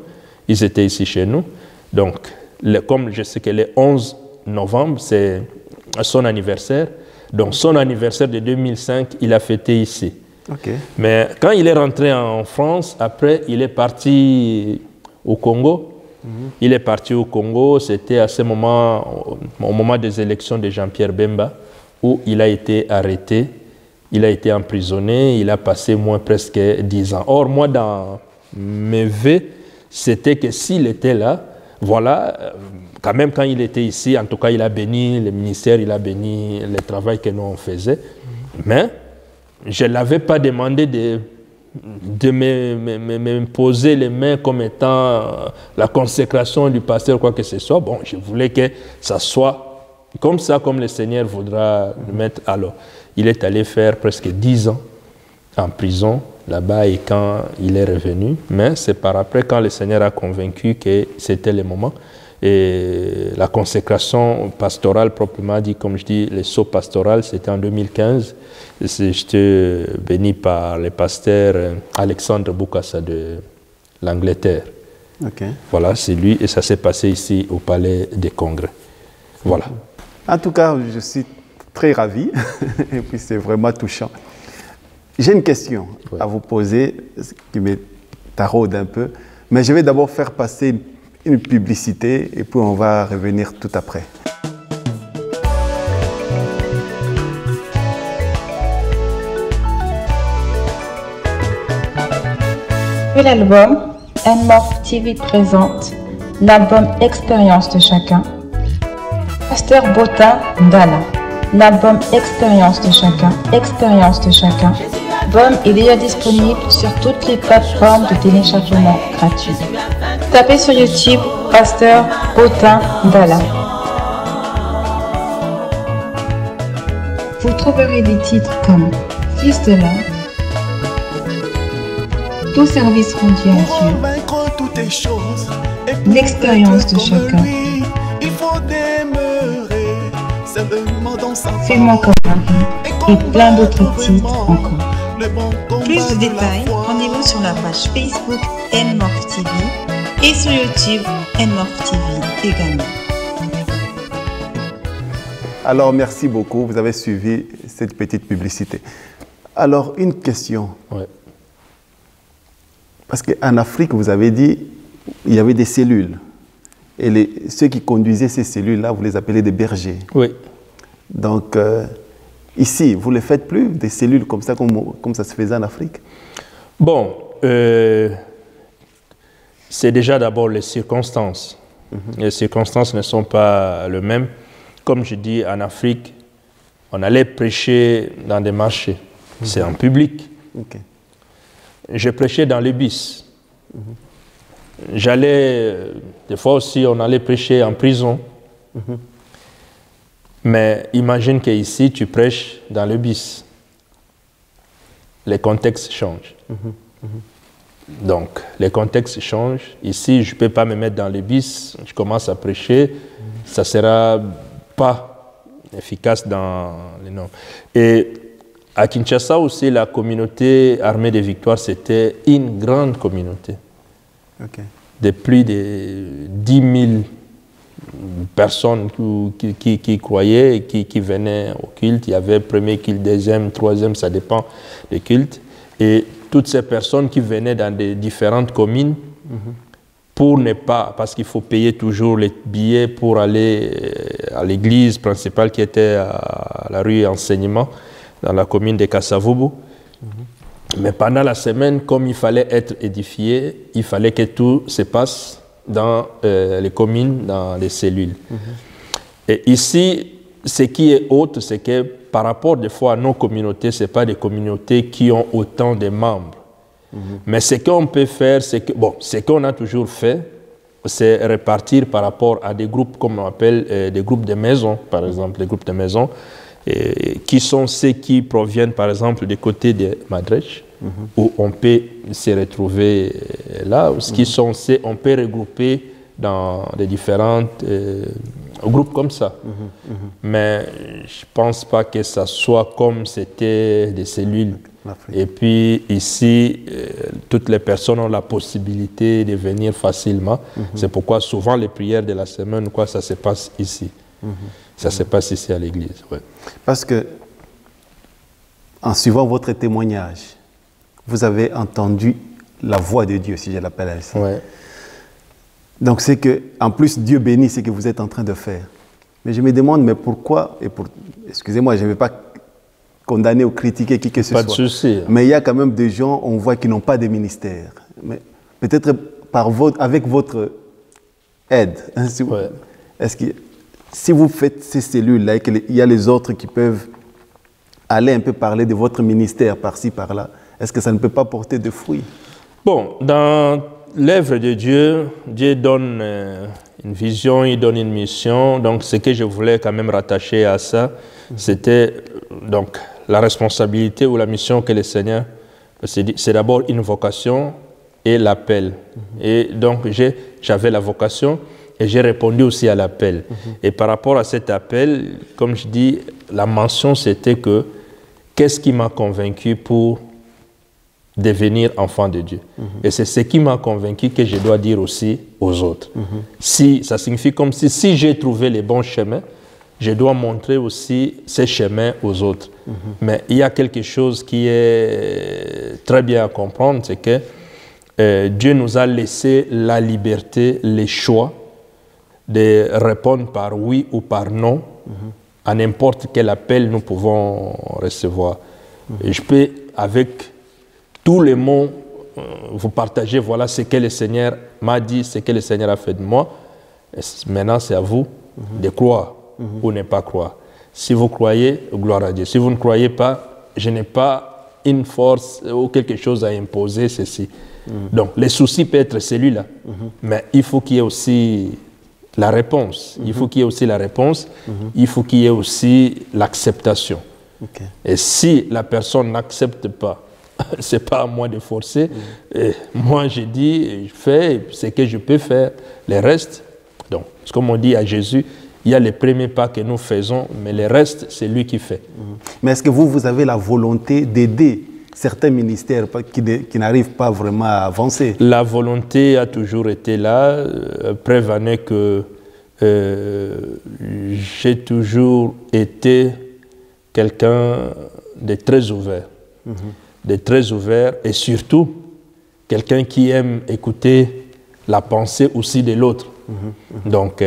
B: Ils étaient ici chez nous. Donc, comme je sais que le 11 novembre, c'est son anniversaire. Donc son anniversaire de 2005, il a fêté ici.
A: Okay.
B: Mais quand il est rentré en France, après, il est parti au Congo. Il est parti au Congo, c'était à ce moment, au moment des élections de Jean-Pierre Bemba, où il a été arrêté, il a été emprisonné, il a passé presque 10 ans. Or, moi, dans mes vœux, c'était que s'il était là, voilà, quand même quand il était ici, en tout cas, il a béni le ministère, il a béni le travail que nous on faisait, mais je ne l'avais pas demandé de me poser les mains comme étant la consécration du pasteur, quoi que ce soit. Bon, je voulais que ça soit comme ça, comme le Seigneur voudra le mettre. Alors, il est allé faire presque 10 ans en prison là-bas et quand il est revenu. Mais c'est par après, quand le Seigneur a convaincu que c'était le moment. Et la consécration pastorale, proprement dit, comme je dis, le sceau pastoral, c'était en 2015. J'étais béni par le pasteur Alexandre Boukassa de l'Angleterre.
A: Okay.
B: Voilà, c'est lui et ça s'est passé ici au Palais des Congrès. Voilà.
A: En tout cas, je suis très ravi et puis c'est vraiment touchant. J'ai une question à vous poser qui me taraude un peu, mais je vais d'abord faire passer une publicité et puis on va revenir tout après.
C: L'album NMorph TV présente l'album Expérience de chacun. Pasteur Botin Ndala, l'album Expérience de chacun. L'album est déjà disponible sur toutes les plateformes de téléchargement gratuit. Tapez sur YouTube Pasteur Botin Ndala. Vous trouverez des titres comme Fils de l'homme, Tout service rendu à Dieu, L'expérience de chacun, Fais-moi comme Marie et plein d'autres titres encore. Plus de détails, rendez-vous sur la page Facebook NMorph TV et sur YouTube NMorph TV également.
A: Alors, merci beaucoup. Vous avez suivi cette petite publicité. Alors, une question.
B: Ouais.
A: Parce qu'en Afrique, vous avez dit, il y avait des cellules. Et ceux qui conduisaient ces cellules-là, vous les appelez des bergers.
B: Oui.
A: Donc, ici, vous ne les faites plus, des cellules comme ça se faisait en Afrique?
B: Bon, c'est déjà d'abord les circonstances. Les circonstances ne sont pas les mêmes. Comme je dis, en Afrique, on allait prêcher dans des marchés. C'est en public.
A: Okay.
B: Je prêchais dans les bus. J'allais, des fois aussi, on allait prêcher en prison. Mais imagine qu'ici, tu prêches dans le bus. Les contextes changent. Donc, les contextes changent. Ici, je ne peux pas me mettre dans le bus, je commence à prêcher, ça ne sera pas efficace dans les normes. Et à Kinshasa aussi, la communauté Armée des Victoires, c'était une grande communauté. De plus de 10 000 personnes qui croyaient et qui venaient au culte. Il y avait premier culte, deuxième, troisième, ça dépend des cultes. Et toutes ces personnes qui venaient dans des différentes communes pour ne pas, parce qu'il faut payer toujours les billets pour aller à l'église principale qui était à la rue Enseignement, dans la commune de Kassavubu. Mais pendant la semaine, comme il fallait être édifié, il fallait que tout se passe dans les communes, dans les cellules. Et ici, ce qui est autre, c'est que par rapport des fois à nos communautés, ce n'est pas des communautés qui ont autant de membres. Mais ce qu'on peut faire, c'est que, bon, ce qu'on a toujours fait, c'est répartir par rapport à des groupes, comme on appelle des groupes de maisons, par exemple, des groupes de maisons, qui sont ceux qui proviennent, par exemple, du côté de Madrèche, où on peut se retrouver là, qui sont ceux on peut regrouper dans des différents groupes comme ça. Mais je ne pense pas que ça soit comme c'était des cellules. Et puis ici, toutes les personnes ont la possibilité de venir facilement. C'est pourquoi souvent les prières de la semaine, quoi, ça se passe ici. Ça se passe ici à l'église. Ouais.
A: Parce que, en suivant votre témoignage, vous avez entendu la voix de Dieu, si je l'appelle ainsi.
B: Ouais.
A: Donc c'est que, en plus, Dieu bénit ce que vous êtes en train de faire. Mais je me demande, mais pourquoi, excusez-moi, je ne vais pas condamner ou critiquer qui que ce soit.
B: Pas de souci.
A: Mais il y a quand même des gens, on voit, qui n'ont pas de ministère. Mais peut-être avec votre aide, hein, si vous faites ces cellules-là et qu'il y a les autres qui peuvent aller un peu parler de votre ministère par-ci, par-là, est-ce que ça ne peut pas porter de fruits?
B: Bon, dans l'œuvre de Dieu, Dieu donne une vision, il donne une mission. Donc, ce que je voulais quand même rattacher à ça, c'était donc la responsabilité ou la mission que le Seigneur, c'est d'abord une vocation et l'appel. Et donc, j'avais la vocation et j'ai répondu aussi à l'appel. Et par rapport à cet appel, comme je dis, la mention, c'était que qu'est-ce qui m'a convaincu pour devenir enfant de Dieu. Et c'est ce qui m'a convaincu que je dois dire aussi aux autres. Si, ça signifie comme si j'ai trouvé les bons chemins, je dois montrer aussi ces chemins aux autres. Mais il y a quelque chose qui est très bien à comprendre, c'est que Dieu nous a laissé la liberté, les choix de répondre par oui ou par non à n'importe quel appel nous pouvons recevoir. Et je peux, avec tous les mots, vous partager, voilà ce que le Seigneur m'a dit, ce que le Seigneur a fait de moi. Et maintenant, c'est à vous de croire ou ne pas croire. Si vous croyez, gloire à Dieu. Si vous ne croyez pas, je n'ai pas une force ou quelque chose à imposer, ceci. Donc, le souci peut être celui-là. Mais il faut qu'il y ait aussi la réponse. Il faut qu'il y ait aussi la réponse. Il faut qu'il y ait aussi l'acceptation. Et si la personne n'accepte pas, ce n'est pas à moi de forcer. Et moi, je dis, je fais ce que je peux faire. Le reste, donc, comme on dit à Jésus, il y a les premiers pas que nous faisons, mais le reste, c'est lui qui fait.
A: Mais est-ce que vous avez la volonté d'aider certains ministères qui n'arrivent pas vraiment à avancer? La
B: volonté a toujours été là. Preuve en est que j'ai toujours été quelqu'un de très ouvert. De très ouvert et surtout quelqu'un qui aime écouter la pensée aussi de l'autre. Donc,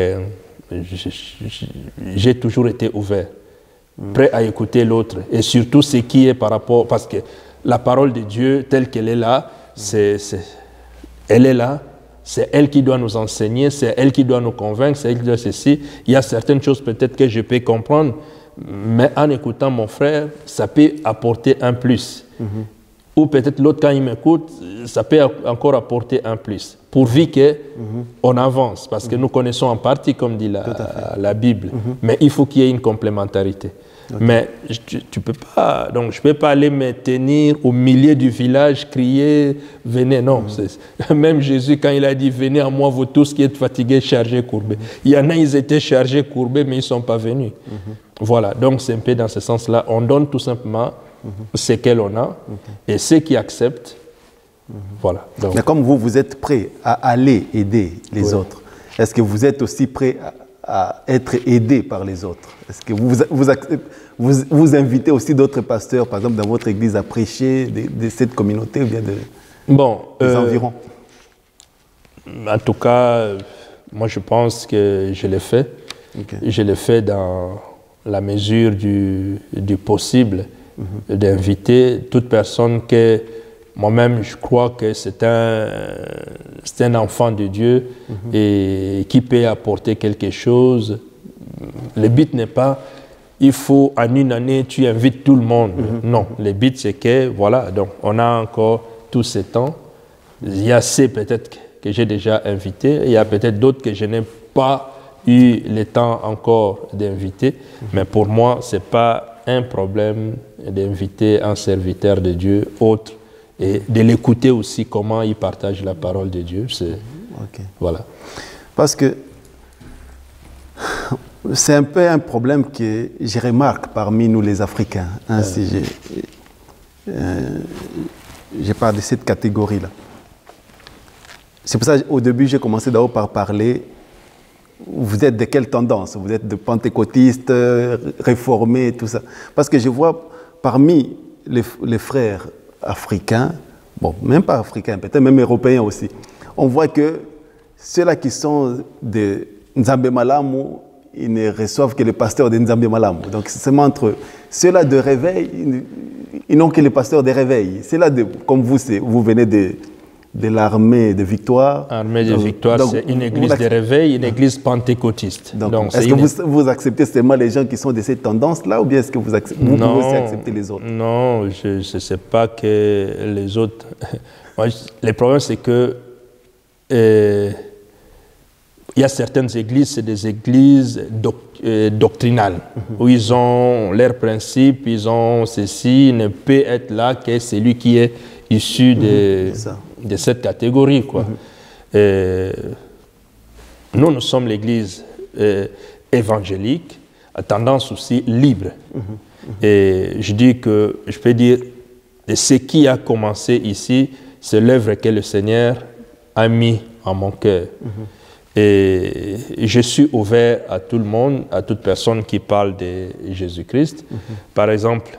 B: j'ai toujours été ouvert, prêt à écouter l'autre et surtout ce qui est par rapport, parce que la parole de Dieu telle qu'elle est là, elle est là, c'est elle qui doit nous enseigner, c'est elle qui doit nous convaincre, c'est elle qui doit ceci. Il y a certaines choses peut-être que je peux comprendre, mais en écoutant mon frère, ça peut apporter un plus. ou peut-être l'autre, quand il m'écoute, ça peut encore apporter un plus, pourvu qu'on avance, parce que nous connaissons en partie, comme dit la Bible, mais il faut qu'il y ait une complémentarité. Mais tu peux pas, donc je ne peux pas aller me tenir au milieu du village, crier, venez, non. Même Jésus, quand il a dit, venez à moi, vous tous qui êtes fatigués, chargés, courbés. Il y en a, ils étaient chargés, courbés, mais ils ne sont pas venus. Voilà, donc c'est un peu dans ce sens-là. On donne tout simplement ce qu'on a, et ceux qui acceptent, voilà. Donc.
A: Mais comme vous êtes prêts à aller aider les autres, est-ce que vous êtes aussi prêts à être aidé par les autres? Est-ce que vous invitez aussi d'autres pasteurs, par exemple, dans votre église à prêcher de cette communauté ou bien des environs?
B: En tout cas, moi je pense que je l'ai fait. Je l'ai fait dans la mesure du possible, d'inviter toute personne que moi-même je crois que c'est un enfant de Dieu et qui peut apporter quelque chose. Le but n'est pas, il faut en une année, tu invites tout le monde. Non, le but c'est que, voilà, donc on a encore tout ce temps. Il y a ceux peut-être que j'ai déjà invités, il y a peut-être d'autres que je n'ai pas eu le temps encore d'inviter, mais pour moi, ce n'est pas un problème d'inviter un serviteur de Dieu autre et de l'écouter aussi comment il partage la parole de Dieu. Voilà.
A: Parce que c'est un peu un problème que je remarque parmi nous les Africains. Hein, si je parle de cette catégorie-là. C'est pour ça qu'au début, j'ai commencé d'abord par parler, vous êtes de quelle tendance? Vous êtes de pentecôtistes, réformés, tout ça. Parce que je vois parmi les frères africains, bon, même pas africains, peut-être même européens aussi, on voit que ceux-là qui sont de Nzambe Malamu, ils ne reçoivent que le pasteur de Nzambe Malamu. Donc, c'est seulement entre ceux-là de réveil, ils n'ont que le pasteur de réveil. C'est là, comme vous venez de l'armée de victoire.
B: L'armée de victoire, c'est une église de réveil, une église pentecôtiste.
A: Donc est-ce que vous acceptez seulement les gens qui sont de cette tendance-là ou bien est-ce que vous pouvez aussi accepter les autres?
B: Non, je ne sais pas que les autres... Moi, le problème, c'est que il y a certaines églises, c'est des églises doctrinales, où ils ont leurs principes, ils ont ceci, ne peut être là que celui qui est issu de cette catégorie, quoi. Nous sommes l'église évangélique, à tendance aussi libre. Et je dis que, je peux dire, ce qui a commencé ici, c'est l'œuvre que le Seigneur a mis en mon cœur. Et je suis ouvert à tout le monde, à toute personne qui parle de Jésus-Christ. Par exemple,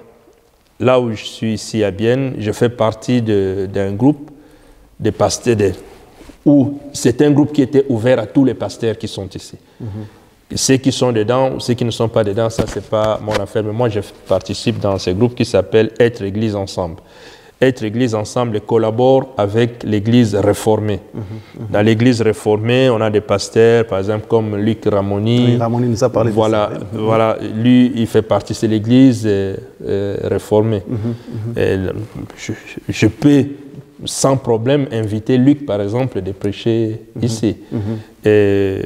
B: là où je suis ici à Bienne, je fais partie d'un groupe de pasteurs, où c'est un groupe qui était ouvert à tous les pasteurs qui sont ici. Ceux qui sont dedans ou ceux qui ne sont pas dedans, ça c'est pas mon affaire, mais moi je participe dans ce groupe qui s'appelle Être Église Ensemble. Être Église Ensemble collabore avec l'Église réformée. Dans l'Église réformée, on a des pasteurs, par exemple comme Luc Ramoni.
A: Oui, Ramoni nous a parlé de ça.
B: Voilà, lui, il fait partie de l'Église réformée. Je peux sans problème inviter Luc, par exemple, de prêcher ici. Et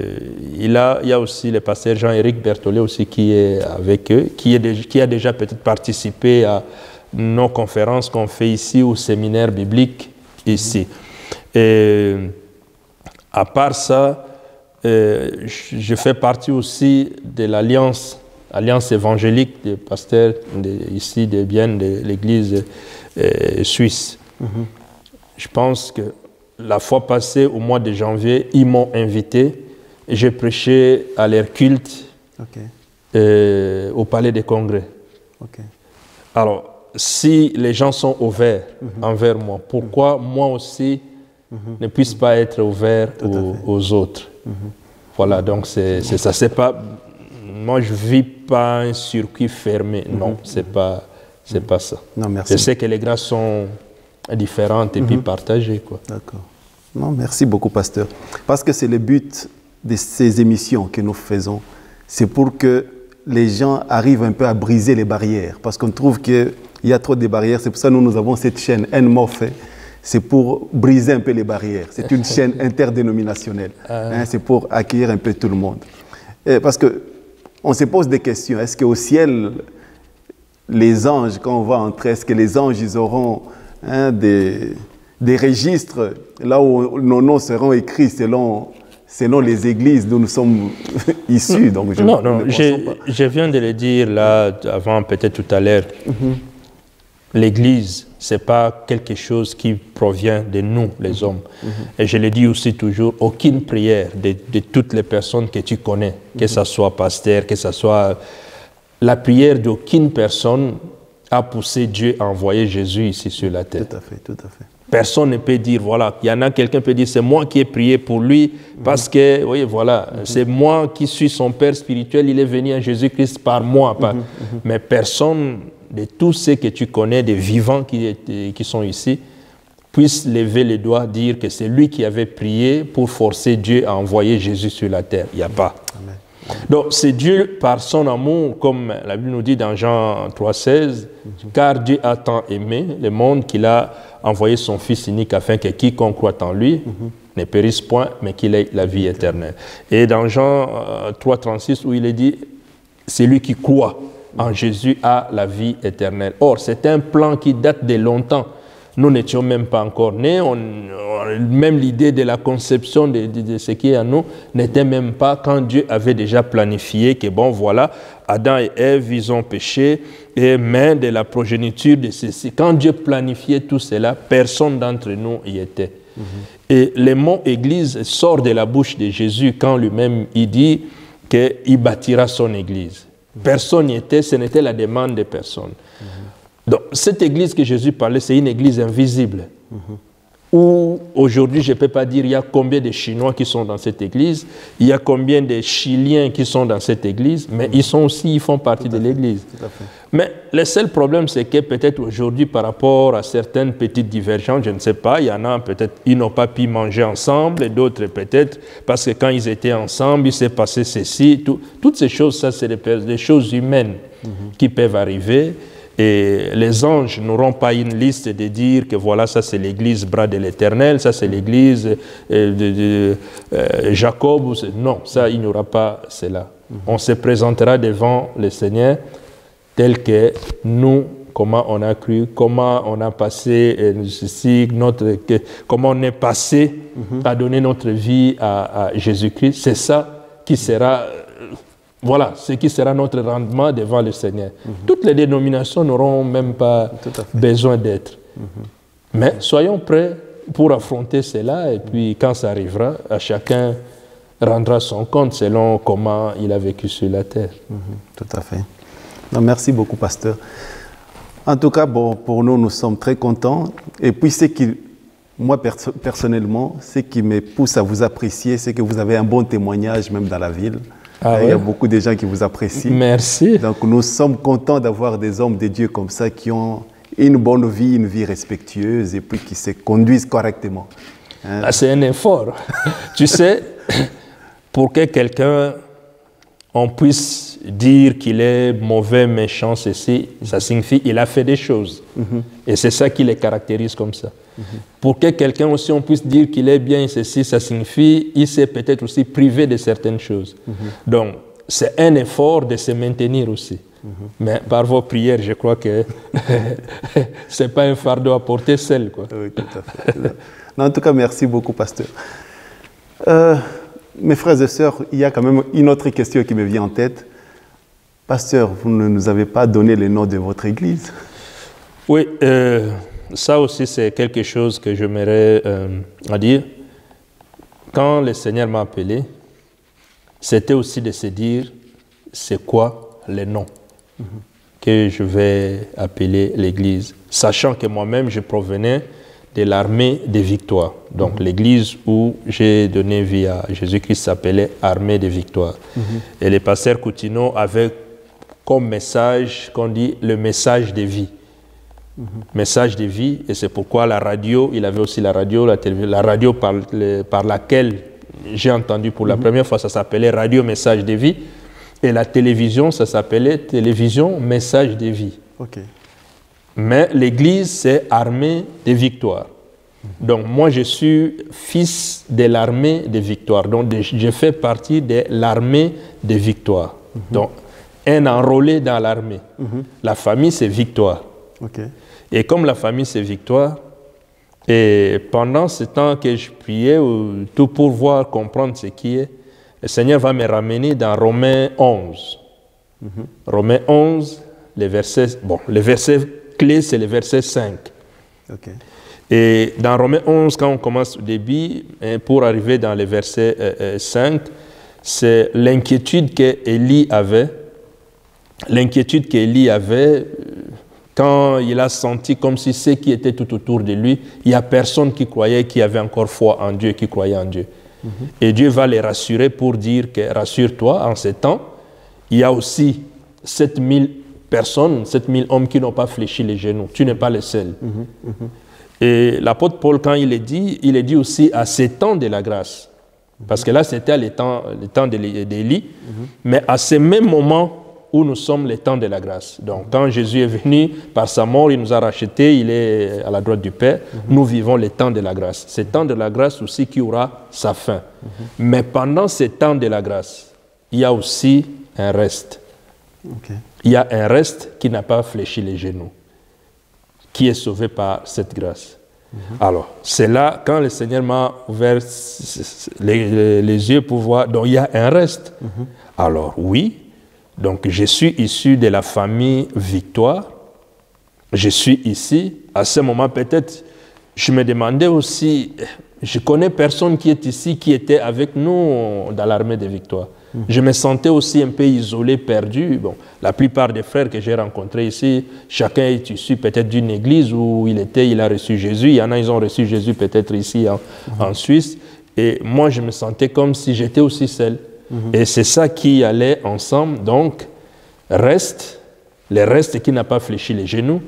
B: il y a aussi le pasteur Jean-Éric Berthollet aussi qui est avec eux, qui a déjà peut-être participé à nos conférences qu'on fait ici au séminaire biblique ici. Et à part ça, je fais partie aussi de l'Alliance évangélique des pasteurs ici de Bienne, de l'Église suisse. Je pense que la fois passée, au mois de janvier, ils m'ont invité et j'ai prêché à leur culte au Palais des Congrès. Alors, si les gens sont ouverts envers moi, pourquoi moi aussi ne puisse pas être ouvert aux autres? Voilà, donc c'est ça. C'est pas, moi, je ne vis pas un circuit fermé. Non, c'est pas ça.
A: Non, merci.
B: Je sais que les grâces sont différentes et puis partagées, quoi.
A: D'accord. Non, merci beaucoup, pasteur. Parce que c'est le but de ces émissions que nous faisons. C'est pour que les gens arrivent un peu à briser les barrières. Parce qu'on trouve que Il y a trop de barrières. C'est pour ça que nous avons cette chaîne N-Morphe. C'est pour briser un peu les barrières. C'est une chaîne interdénominationnelle. C'est pour accueillir un peu tout le monde. Parce qu'on se pose des questions. Est-ce qu'au ciel, les anges, quand on va entrer, est-ce que les anges, ils auront des registres là où nos noms seront écrits selon les églises d'où nous sommes issus? Donc
B: non, je viens de le dire là, avant, peut-être tout à l'heure. L'église, ce n'est pas quelque chose qui provient de nous, les hommes. Et je le dis aussi toujours, aucune prière de toutes les personnes que tu connais, que ce soit pasteur, que ce soit... La prière d'aucune personne a poussé Dieu à envoyer Jésus ici sur la terre.
A: Tout à fait, tout à fait.
B: Personne ne peut dire, voilà, il y en a quelqu'un qui peut dire, c'est moi qui ai prié pour lui, parce que, oui, voilà, c'est moi qui suis son père spirituel, il est venu à Jésus-Christ par moi. Mais personne de tous ceux que tu connais, des vivants qui sont ici, puisse lever les doigts, dire que c'est lui qui avait prié pour forcer Dieu à envoyer Jésus sur la terre. Il n'y a pas.
A: Amen.
B: Donc, c'est Dieu, par son amour, comme la Bible nous dit dans Jean 3,16, car Dieu a tant aimé le monde qu'il a envoyé son Fils unique afin que quiconque croit en lui ne périsse point, mais qu'il ait la vie éternelle. Et dans Jean 3,36, où il est dit, c'est lui qui croit en Jésus a la vie éternelle. Or, c'est un plan qui date de longtemps. Nous n'étions même pas encore nés. Même l'idée de la conception de ce qui est en nous n'était même pas quand Dieu avait déjà planifié que, bon, voilà, Adam et Ève, ils ont péché, et mais de la progéniture de ceci. Quand Dieu planifiait tout cela, personne d'entre nous y était. Et le mot « Église » sort de la bouche de Jésus quand lui-même il dit qu'il bâtira son Église. Personne n'y était, ce n'était la demande de personne. Donc, cette église que Jésus parlait, c'est une église invisible. Où, aujourd'hui, je ne peux pas dire il y a combien de Chinois qui sont dans cette église, il y a combien de Chiliens qui sont dans cette église, mais ils font partie de l'église. Mais le seul problème, c'est que peut-être aujourd'hui, par rapport à certaines petites divergences, je ne sais pas, il y en a peut-être, ils n'ont pas pu manger ensemble, et d'autres peut-être, parce que quand ils étaient ensemble, il s'est passé ceci. Toutes ces choses, ça, c'est des choses humaines qui peuvent arriver. Et les anges n'auront pas une liste de dire que voilà, ça c'est l'église bras de l'Éternel, ça c'est l'église de Jacob. Non, ça, il n'y aura pas cela. On se présentera devant le Seigneur tel que nous, comment on a cru, comment on a passé ceci, comment on est passé à donner notre vie à Jésus-Christ. C'est ça qui sera... Voilà, ce qui sera notre rendement devant le Seigneur. Toutes les dénominations n'auront même pas besoin d'être. Mais soyons prêts pour affronter cela, et puis quand ça arrivera, à chacun rendra son compte selon comment il a vécu sur la terre.
A: Tout à fait. Non, merci beaucoup, pasteur. En tout cas, bon, pour nous, nous sommes très contents. Et puis, moi, personnellement, ce qui me pousse à vous apprécier, c'est que vous avez un bon témoignage, même dans la ville. Il y a beaucoup de gens qui vous apprécient.
B: Merci.
A: Donc nous sommes contents d'avoir des hommes de Dieu comme ça qui ont une bonne vie, une vie respectueuse et puis qui se conduisent correctement.
B: C'est un effort. Tu sais, pour que quelqu'un, on puisse dire qu'il est mauvais, méchant, ceci, ça signifie qu'il a fait des choses. Et c'est ça qui les caractérise comme ça. Pour que quelqu'un aussi, on puisse dire qu'il est bien, ceci, ça signifie qu'il s'est peut-être aussi privé de certaines choses. Donc, c'est un effort de se maintenir aussi. Mais par vos prières, je crois que ce n'est pas un fardeau à porter seul, quoi.
A: Oui, tout à fait. Non, en tout cas, merci beaucoup, pasteur. Mes frères et sœurs, il y a quand même une autre question qui me vient en tête. Pasteur, vous ne nous avez pas donné le nom de votre église?
B: Oui, ça aussi, c'est quelque chose que j'aimerais dire. Quand le Seigneur m'a appelé, c'était aussi de se dire, c'est quoi le nom que je vais appeler l'église, sachant que moi-même, je provenais de l'armée des victoires. Donc, l'église où j'ai donné vie à Jésus-Christ s'appelait Armée des victoires. Et le pasteur Coutinho avait comme message, qu'on dit, le message de vie. Message de vie, et c'est pourquoi la radio, il avait aussi la radio, la télévision, la radio par laquelle j'ai entendu pour la première fois, ça s'appelait Radio Message de vie, et la télévision, ça s'appelait Télévision Message de vie. Mais l'Église, c'est armée de victoire. Donc, moi, je suis fils de l'armée de victoire. Donc, je fais partie de l'armée de victoire. Donc, un enrôlé dans l'armée. La famille, c'est victoire.
A: Okay.
B: Et comme la famille, c'est victoire, et pendant ce temps que je priais, tout pour voir, comprendre ce qui est, le Seigneur va me ramener dans Romains 11. Romains 11, le verset clé, c'est le verset 5.
A: Okay.
B: Et dans Romains 11, quand on commence au début, pour arriver dans le verset 5, c'est l'inquiétude qu'Élie avait. L'inquiétude qu'Élie avait quand il a senti comme si ceux qui étaient tout autour de lui, il n'y a personne qui croyait, qui avait encore foi en Dieu, qui croyait en Dieu. Et Dieu va les rassurer pour dire que, rassure-toi, en ces temps, il y a aussi 7000 personnes, 7000 hommes qui n'ont pas fléchi les genoux. Tu n'es pas le seul. Et l'apôtre Paul, quand il est dit aussi à ces temps de la grâce. Parce que là, c'était le temps d'Élie. Mais à ce même moment où nous sommes les temps de la grâce. Donc, quand Jésus est venu, par sa mort, il nous a rachetés, il est à la droite du Père. Nous vivons les temps de la grâce. C'est temps de la grâce aussi qui aura sa fin. Mais pendant ces temps de la grâce, il y a aussi un reste.
A: Okay.
B: Il y a un reste qui n'a pas fléchi les genoux, qui est sauvé par cette grâce. Alors, c'est là, quand le Seigneur m'a ouvert les yeux pour voir, donc il y a un reste. Alors, oui, donc je suis issu de la famille Victoire. Je suis ici. À ce moment, peut-être, je me demandais aussi, je connais personne qui est ici, qui était avec nous dans l'armée de Victoire. Je me sentais aussi un peu isolé, perdu. Bon, la plupart des frères que j'ai rencontrés ici, chacun est issu peut-être d'une église où il a reçu Jésus. Il y en a, ils ont reçu Jésus peut-être ici en Suisse. Et moi, je me sentais comme si j'étais aussi seul. Et c'est ça qui allait ensemble. Donc, le reste qui n'a pas fléchi les genoux,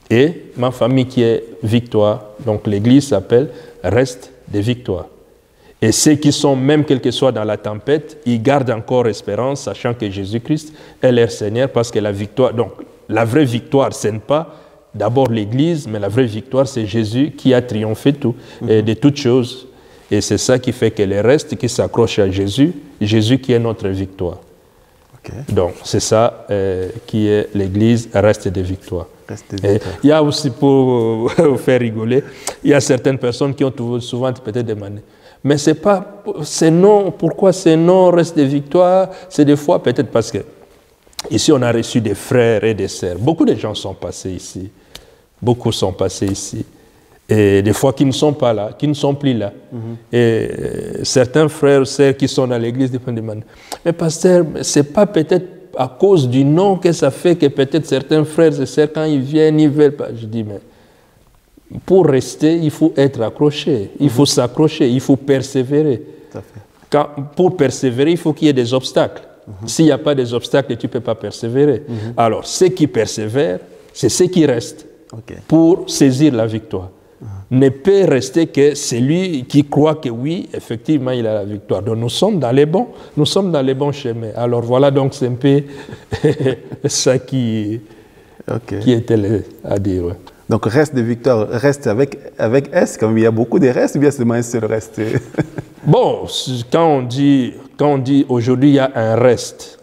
B: et ma famille qui est Victoire. Donc, l'église s'appelle Reste de Victoire. Et ceux qui sont, même quel que soit dans la tempête, ils gardent encore espérance, sachant que Jésus-Christ est leur Seigneur, parce que la victoire, donc la vraie victoire, ce n'est pas d'abord l'Église, mais la vraie victoire, c'est Jésus qui a triomphé de toutes choses. Et c'est ça qui fait que le reste qui s'accroche à Jésus, Jésus qui est notre victoire. Okay. Donc c'est ça qui est l'Église, reste de victoire. Il y a aussi, pour vous faire rigoler, il y a certaines personnes qui ont souvent peut-être demandé, mais c'est pas, c'est non, pourquoi c'est non, reste de victoire? C'est des fois peut-être parce que ici on a reçu des frères et des sœurs. Beaucoup de gens sont passés ici. Beaucoup sont passés ici. Et des fois qui ne sont pas là, qui ne sont plus là. Et certains frères et sœurs qui sont dans l'église demandent, mais pasteur, c'est pas peut-être à cause du nom que ça fait que peut-être certains frères et sœurs, quand ils viennent, ils veulent pas. Je dis, mais pour rester, il faut être accroché, il faut s'accrocher, il faut persévérer. Tout à fait. Pour persévérer, il faut qu'il y ait des obstacles. S'il n'y a pas des obstacles, tu ne peux pas persévérer. Alors, ceux qui persévèrent, c'est ceux qui restent pour saisir la victoire. Ne peut rester que celui qui croit que oui, effectivement, il a la victoire. Donc nous sommes dans les bons chemins. Alors voilà, donc c'est un peu ça qui était à dire. Ouais.
A: Donc reste de victoire, reste avec S, comme il y a beaucoup de restes, ou bien seulement un seul reste?
B: Bon, quand on dit aujourd'hui il y a un reste,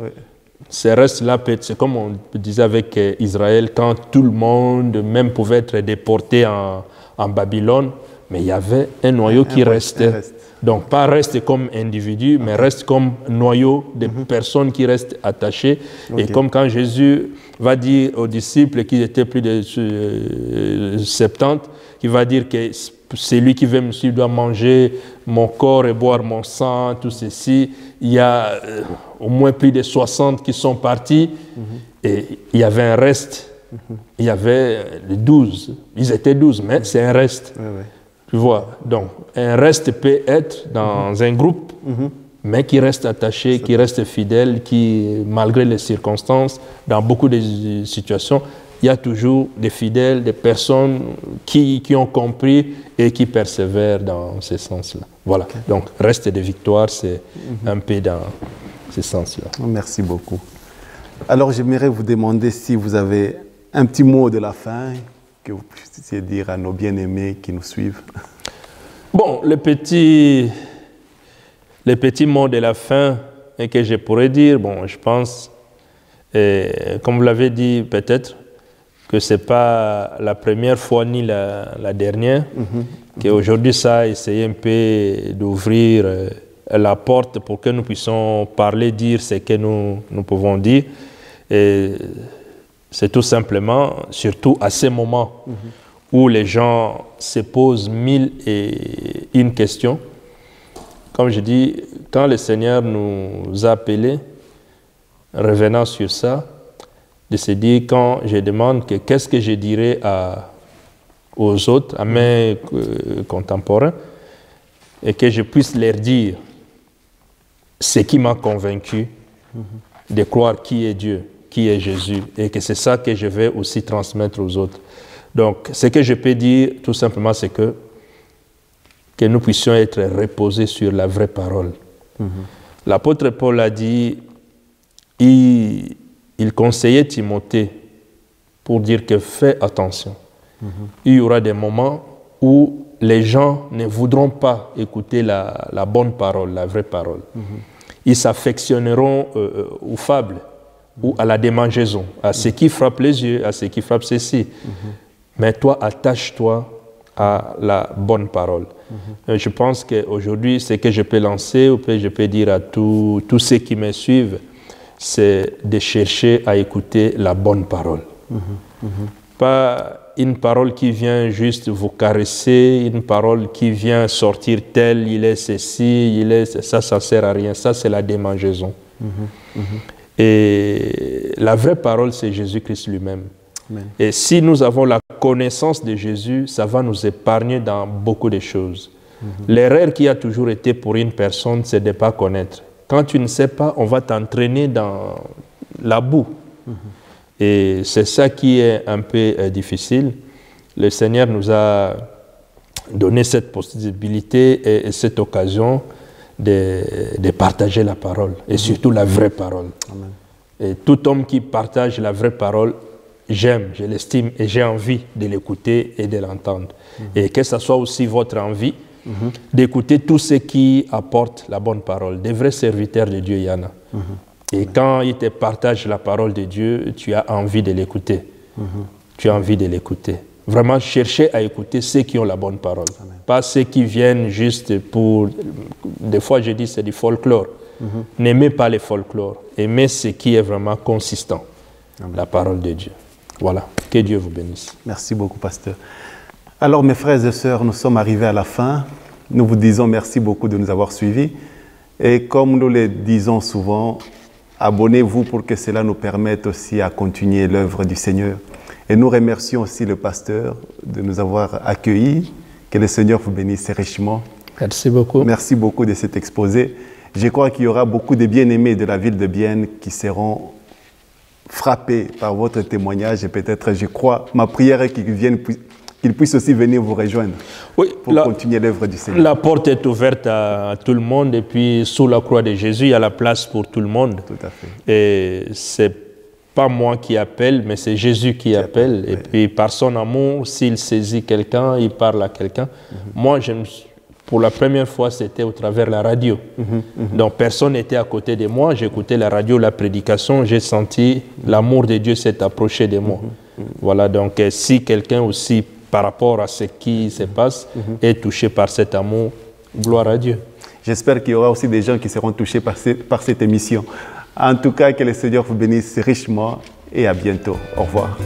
B: ce reste-là, c'est comme on disait avec Israël, quand tout le monde même pouvait être déporté en Babylone, mais il y avait un noyau qui restait. Donc, pas reste comme individu, mais reste comme noyau de personnes qui restent attachées. Et comme quand Jésus va dire aux disciples qui étaient plus de 70, qui va dire que celui qui veut me suivre doit manger mon corps et boire mon sang, tout ceci. Il y a au moins plus de 60 qui sont partis et il y avait un reste. Il y avait les 12. Ils étaient 12, mais c'est un reste. Tu vois, donc un reste peut être dans un groupe, mais qui reste attaché, qui reste fidèle, qui, malgré les circonstances, dans beaucoup de situations, il y a toujours des fidèles, des personnes qui ont compris et qui persévèrent dans ce sens-là. Voilà, donc reste de victoire, c'est un peu dans ce sens-là.
A: Merci beaucoup. Alors j'aimerais vous demander si vous avez un petit mot de la fin que vous puissiez dire à nos bien-aimés qui nous suivent.
B: Bon, les petits mots de la fin que je pourrais dire, bon, je pense, comme vous l'avez dit peut-être, que ce n'est pas la première fois ni la dernière, qu'aujourd'hui ça a essayé un peu d'ouvrir la porte pour que nous puissions parler, dire ce que nous pouvons dire. Et c'est tout simplement, surtout à ces moments où les gens se posent 1001 questions. Comme je dis, quand le Seigneur nous a appelés, revenant sur ça, de se dire, quand je demande qu'est-ce que je dirais aux autres, à mes contemporains, et que je puisse leur dire ce qui m'a convaincu de croire qui est Dieu, qui est Jésus, et que c'est ça que je vais aussi transmettre aux autres. Donc, ce que je peux dire, tout simplement, c'est que nous puissions être reposés sur la vraie parole. L'apôtre Paul a dit, il conseillait Timothée pour dire que fais attention. Il y aura des moments où les gens ne voudront pas écouter la bonne parole, la vraie parole. Ils s'affectionneront aux fables ou à la démangeaison, à ce qui frappe les yeux, à ce qui frappe ceci. Mais toi, attache-toi à la bonne parole. Je pense qu'aujourd'hui, ce que je peux lancer, ou je peux dire à tous ceux qui me suivent, c'est de chercher à écouter la bonne parole. Pas une parole qui vient juste vous caresser, une parole qui vient sortir telle, il est ceci, il est ça, ça ne sert à rien. Ça, c'est la démangeaison. Et la vraie parole, c'est Jésus-Christ lui-même. Et si nous avons la connaissance de Jésus, ça va nous épargner dans beaucoup de choses. L'erreur qui a toujours été pour une personne, c'est de ne pas connaître. Quand tu ne sais pas, on va t'entraîner dans la boue. Et c'est ça qui est un peu difficile. Le Seigneur nous a donné cette possibilité et cette occasion de partager la parole, et surtout la vraie parole.
A: Amen.
B: Et tout homme qui partage la vraie parole, j'aime, je l'estime et j'ai envie de l'écouter et de l'entendre. Et que ce soit aussi votre envie d'écouter tout ce qui apporte la bonne parole. Des vrais serviteurs de Dieu, il y en a. Et quand ils te partagent la parole de Dieu, tu as envie de l'écouter. Tu as envie de l'écouter. Vraiment, chercher à écouter ceux qui ont la bonne parole. Amen. Pas ceux qui viennent juste pour... Des fois, je dis c'est du folklore. N'aimez pas le folklore. Aimez ce qui est vraiment consistant. Amen. La parole de Dieu. Voilà. Que Dieu vous bénisse.
A: Merci beaucoup, pasteur. Alors, mes frères et sœurs, nous sommes arrivés à la fin. Nous vous disons merci beaucoup de nous avoir suivis. Et comme nous le disons souvent, abonnez-vous pour que cela nous permette aussi à continuer l'œuvre du Seigneur. Et nous remercions aussi le pasteur de nous avoir accueillis. Que le Seigneur vous bénisse richement.
B: Merci beaucoup.
A: Merci beaucoup de cet exposé. Je crois qu'il y aura beaucoup de bien-aimés de la ville de Bienne qui seront frappés par votre témoignage. Et peut-être, je crois, ma prière est qu'ils puissent aussi venir vous rejoindre pour continuer l'œuvre du Seigneur.
B: La porte est ouverte à tout le monde. Et puis, sous la croix de Jésus, il y a la place pour tout le monde.
A: Tout à fait.
B: Et c'est pas moi qui appelle, mais c'est Jésus qui appelle. Et puis, par son amour, s'il saisit quelqu'un, il parle à quelqu'un. Moi, pour la première fois, c'était au travers de la radio. Donc, personne n'était à côté de moi. J'écoutais la radio, la prédication. J'ai senti l'amour de Dieu s'est approché de moi. Voilà, donc, si quelqu'un aussi, par rapport à ce qui se passe, est touché par cet amour, gloire à Dieu.
A: J'espère qu'il y aura aussi des gens qui seront touchés par cette émission. En tout cas, que le Seigneur vous bénisse richement et à bientôt. Au revoir.